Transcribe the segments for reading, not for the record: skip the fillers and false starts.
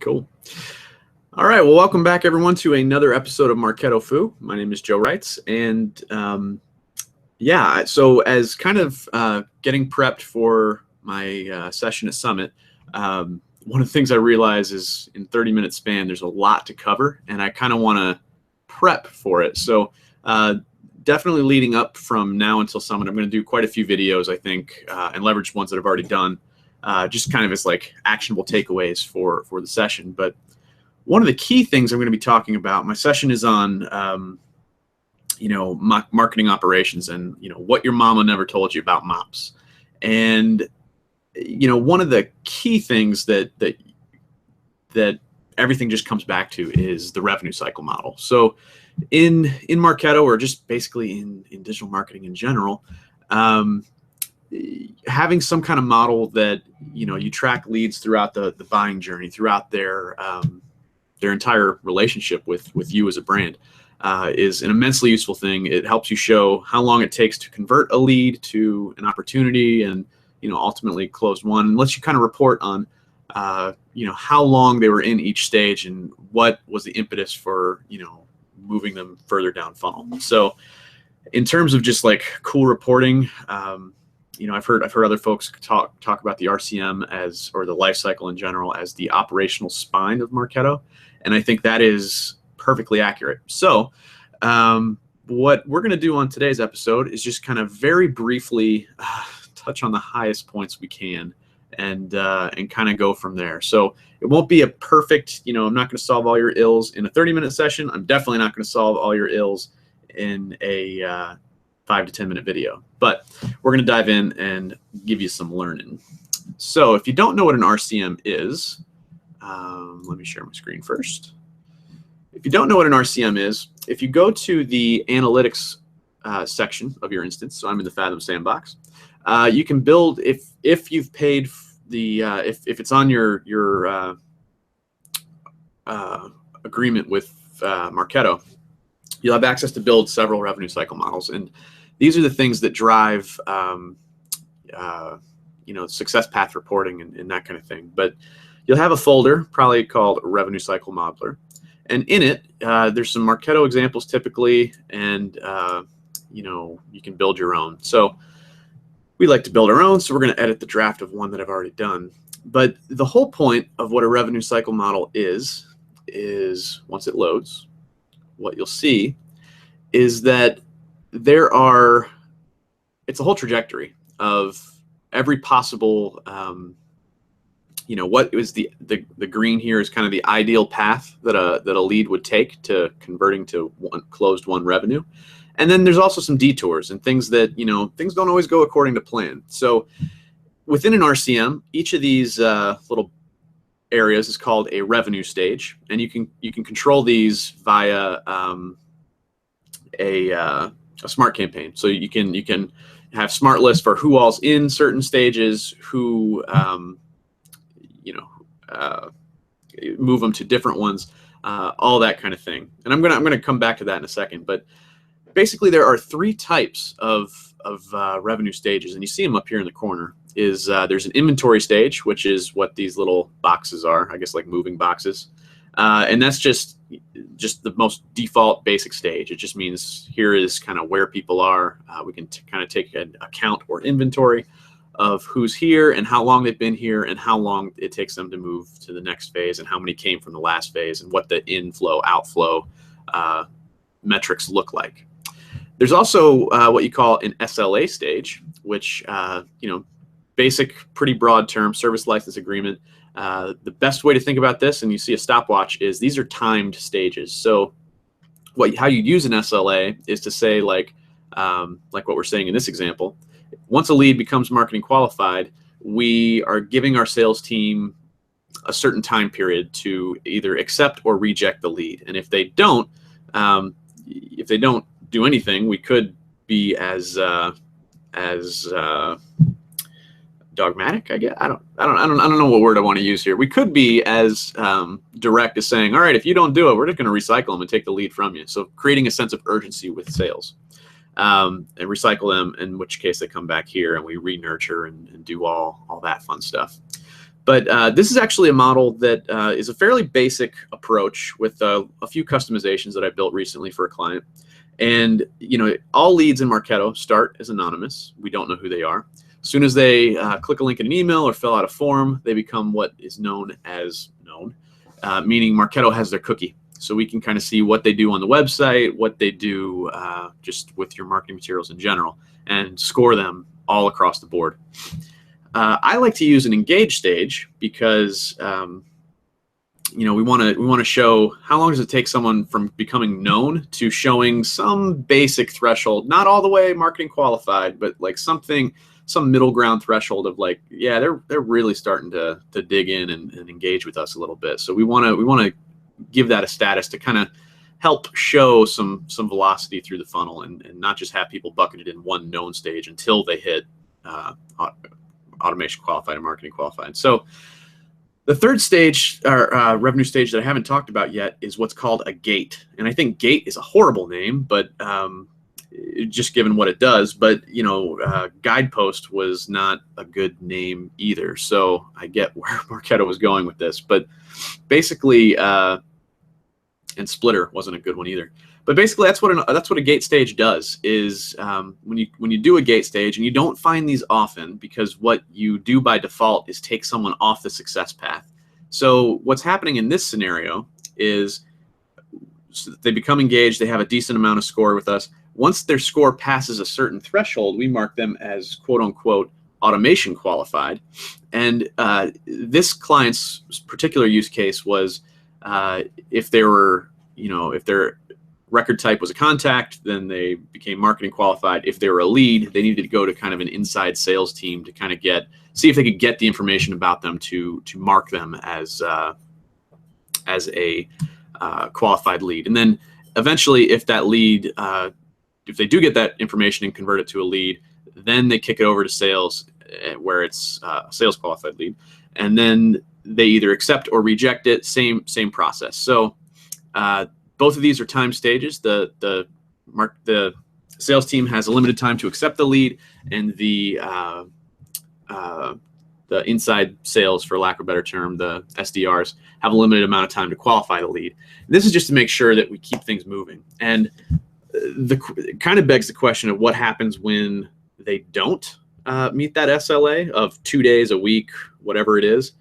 Cool. All right. Well, welcome back, everyone, to another episode of Marketo-Fu. My name is Joe Reitz, and yeah, so as kind of getting prepped for my session at Summit, one of the things I realize is in 30-minute span, there's a lot to cover, and I kind of want to prep for it. So definitely leading up from now until Summit, I'm going to do quite a few videos, I think, and leverage ones that I've already done, just kind of as like actionable takeaways for the session. But one of the key things I'm going to be talking about, my session is on, marketing operations and, what your mama never told you about MOPS. And, one of the key things that everything just comes back to is the revenue cycle model. So in Marketo, or just basically in digital marketing in general, having some kind of model that, you track leads throughout the buying journey, throughout their entire relationship with you as a brand, is an immensely useful thing. It helps you show how long it takes to convert a lead to an opportunity and, ultimately close one, and lets you kind of report on, how long they were in each stage and what was the impetus for, moving them further down funnel. So in terms of just like cool reporting, I've heard other folks talk about the RCM or the life cycle in general as the operational spine of Marketo. And I think that is perfectly accurate. So what we're going to do on today's episode is just kind of very briefly touch on the highest points we can and kind of go from there. So it won't be a perfect, I'm not going to solve all your ills in a 30-minute session. I'm definitely not going to solve all your ills in a 5 to 10 minute video, but we're going to dive in and give you some learning. So if you don't know what an RCM is, let me share my screen first. If you don't know what an RCM is, if you go to the analytics section of your instance, so I'm in the Fathom sandbox, you can build, if you've paid the, if it's on your agreement with Marketo, you'll have access to build several revenue cycle models. And these are the things that drive, success path reporting and that kind of thing. But you'll have a folder probably called Revenue Cycle Modeler. And in it, there's some Marketo examples typically, and, you can build your own. So we like to build our own, so we're going to edit the draft of one that I've already done. But the whole point of what a revenue cycle model is once it loads, what you'll see is that it's a whole trajectory of every possible, what is the green here is kind of the ideal path that a lead would take to converting to closed won revenue. And then there's also some detours and things that, things don't always go according to plan. So within an RCM, each of these little areas is called a revenue stage, and you can control these via a smart campaign. So you can have smart lists for who all's in certain stages, who move them to different ones, all that kind of thing. And I'm gonna come back to that in a second. But basically, there are 3 types of revenue stages, and you see them up here in the corner. There's an inventory stage, which is what these little boxes are, I guess like moving boxes, and that's just the most default basic stage. It just means here is kind of where people are. We can kind of take an account or inventory of who's here and how long they've been here and how long it takes them to move to the next phase and how many came from the last phase and what the inflow outflow metrics look like. There's also what you call an SLA stage, which basic, pretty broad term, service license agreement. The best way to think about this, and you see a stopwatch, is these are timed stages. So how you use an SLA is to say, like what we're saying in this example, once a lead becomes marketing qualified, we are giving our sales team a certain time period to either accept or reject the lead. And if they don't do anything, we could be as dogmatic, I guess. I don't know what word I want to use here. We could be as direct as saying, all right, if you don't do it, we're just going to recycle them and take the lead from you. So creating a sense of urgency with sales, and recycle them, in which case they come back here and we re-nurture and do all that fun stuff. But this is actually a model that is a fairly basic approach with a few customizations that I built recently for a client. And all leads in Marketo start as anonymous. We don't know who they are. As soon as they click a link in an email or fill out a form, they become what is known as known, meaning Marketo has their cookie. So we can kind of see what they do on the website, what they do just with your marketing materials in general, and score them all across the board. I like to use an engage stage because we want to show how long does it take someone from becoming known to showing some basic threshold, not all the way marketing qualified, but like some middle ground threshold of like, yeah, they're really starting to dig in and engage with us a little bit. So we want to give that a status to kind of help show some velocity through the funnel and not just have people bucketed in one known stage until they hit automation qualified and marketing qualified. So the third stage, or revenue stage that I haven't talked about yet, is what's called a gate. And I think gate is a horrible name, but just given what it does. But guidepost was not a good name either. So I get where Marketo was going with this, but basically, and splitter wasn't a good one either. But basically, that's what a gate stage does. Is when you do a gate stage, and you don't find these often, because what you do by default is take someone off the success path. So what's happening in this scenario is they become engaged. They have a decent amount of score with us. Once their score passes a certain threshold, we mark them as quote unquote automation qualified. And this client's particular use case was if their record type was a contact, then they became marketing qualified. If they were a lead, they needed to go to kind of an inside sales team to kind of see if they could get the information about them to mark them as a qualified lead. And then eventually, if that lead, if they do get that information and convert it to a lead, then they kick it over to sales, where it's a sales qualified lead, and then they either accept or reject it. Same process. So both of these are time stages. The sales team has a limited time to accept the lead, and the inside sales, for lack of a better term, the SDRs, have a limited amount of time to qualify the lead. This is just to make sure that we keep things moving. And it kind of begs the question of what happens when they don't meet that SLA of 2 days, a week, whatever it is.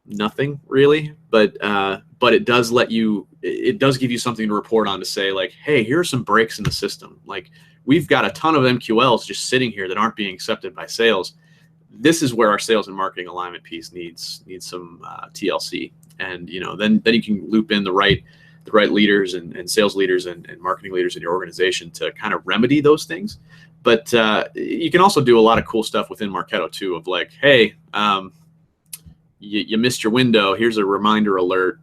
Nothing really, but it does give you something to report on, to say like, hey, here are some breaks in the system. Like, we've got a ton of MQLs just sitting here that aren't being accepted by sales. This is where our sales and marketing alignment piece needs some TLC, and then you can loop in the right leaders and sales leaders and marketing leaders in your organization to kind of remedy those things. But you can also do a lot of cool stuff within Marketo too, of like, hey, you missed your window. Here's a reminder alert.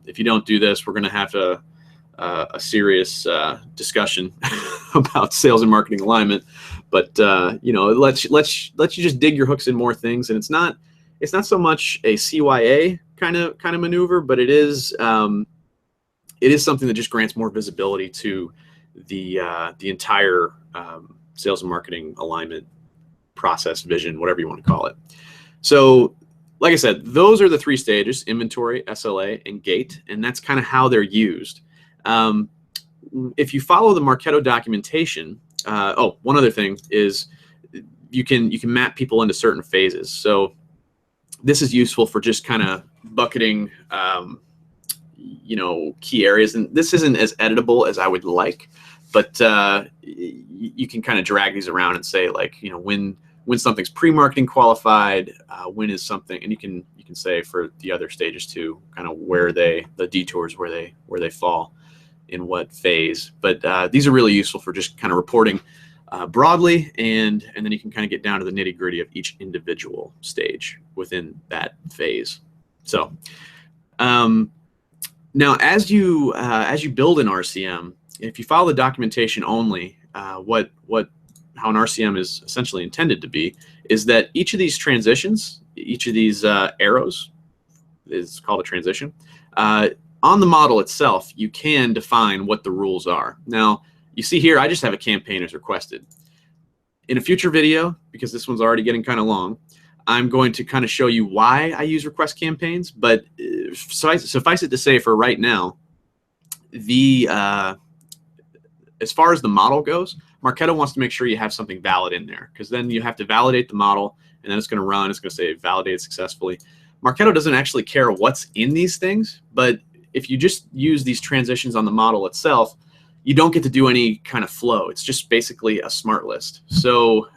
If you don't do this, we're going to have a serious discussion about sales and marketing alignment. But let's you just dig your hooks in more things. And it's not so much a CYA kind of maneuver, but it is something that just grants more visibility to the entire sales and marketing alignment process, vision, whatever you want to call it. So, like I said, those are the three stages: inventory, SLA, and gate, and that's kind of how they're used. If you follow the Marketo documentation, one other thing is you can map people into certain phases. So this is useful for just kind of bucketing key areas, and this isn't as editable as I would like, but you can kind of drag these around and say, like, when something's pre-marketing qualified, when is something, and you can say for the other stages too, kind of where the detours where they fall in what phase. But these are really useful for just kind of reporting broadly, and then you can kind of get down to the nitty-gritty of each individual stage within that phase. So now, as you build an RCM, if you follow the documentation only, how an RCM is essentially intended to be is that each of these transitions, each of these arrows is called a transition. On the model itself, you can define what the rules are. Now, you see here, I just have a campaign as requested. In a future video, because this one's already getting kind of long, I'm going to kind of show you why I use request campaigns, but suffice it to say for right now, as far as the model goes, Marketo wants to make sure you have something valid in there, because then you have to validate the model, and then it's going to run. It's going to say validated successfully. Marketo doesn't actually care what's in these things, but if you just use these transitions on the model itself, you don't get to do any kind of flow. It's just basically a smart list. So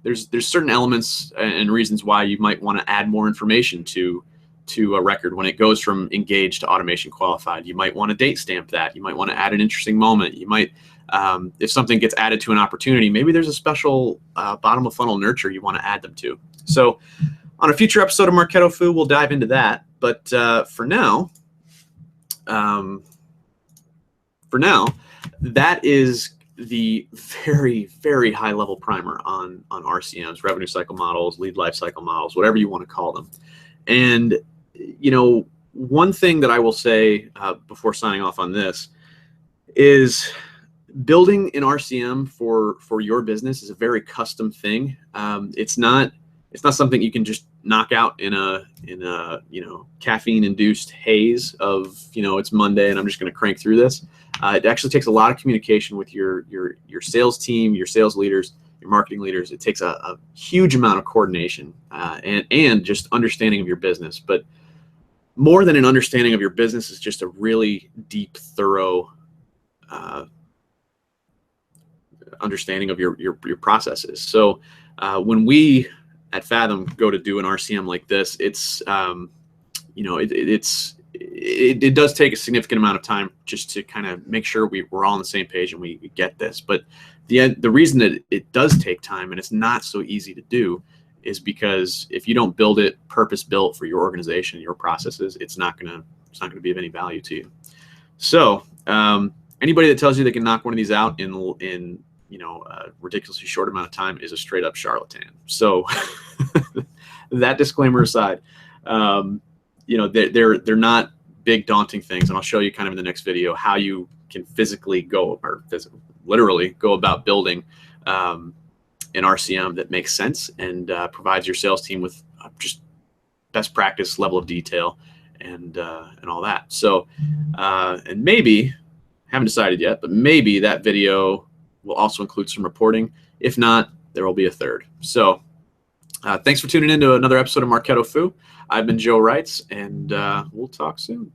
there's certain elements and reasons why you might want to add more information to a record when it goes from engaged to automation qualified. You might want to date stamp that. You might want to add an interesting moment. You might, if something gets added to an opportunity, maybe there's a special bottom of funnel nurture you want to add them to. So on a future episode of Marketo-Fu, we'll dive into that. But for now, that is the very, very high level primer on RCMs, revenue cycle models, lead life cycle models, whatever you want to call them. And you know, one thing that I will say before signing off on this is building an RCM for your business is a very custom thing. It's not something you can just knock out in a you know, caffeine induced haze of, you know, it's Monday and I'm just going to crank through this. It actually takes a lot of communication with your sales team, your sales leaders, your marketing leaders. It takes a huge amount of coordination and just understanding of your business. But more than an understanding of your business is just a really deep, thorough understanding of your processes. So when we at Fathom go to do an RCM like this, it's you know, it does take a significant amount of time just to kind of make sure we're all on the same page and we get this. But the reason that it does take time and it's not so easy to do is because if you don't build it purpose built for your organization, your processes, it's not gonna be of any value to you. So anybody that tells you they can knock one of these out in you know, a ridiculously short amount of time is a straight up charlatan. So that disclaimer aside, you know, they're not big daunting things, and I'll show you kind of in the next video how you can literally go about building an RCM that makes sense and provides your sales team with just best practice level of detail and all that. So and maybe, haven't decided yet, but maybe that video will also include some reporting. If not, there will be a third. So thanks for tuning in to another episode of Marketo-Fu. I've been Joe Reitz, and we'll talk soon.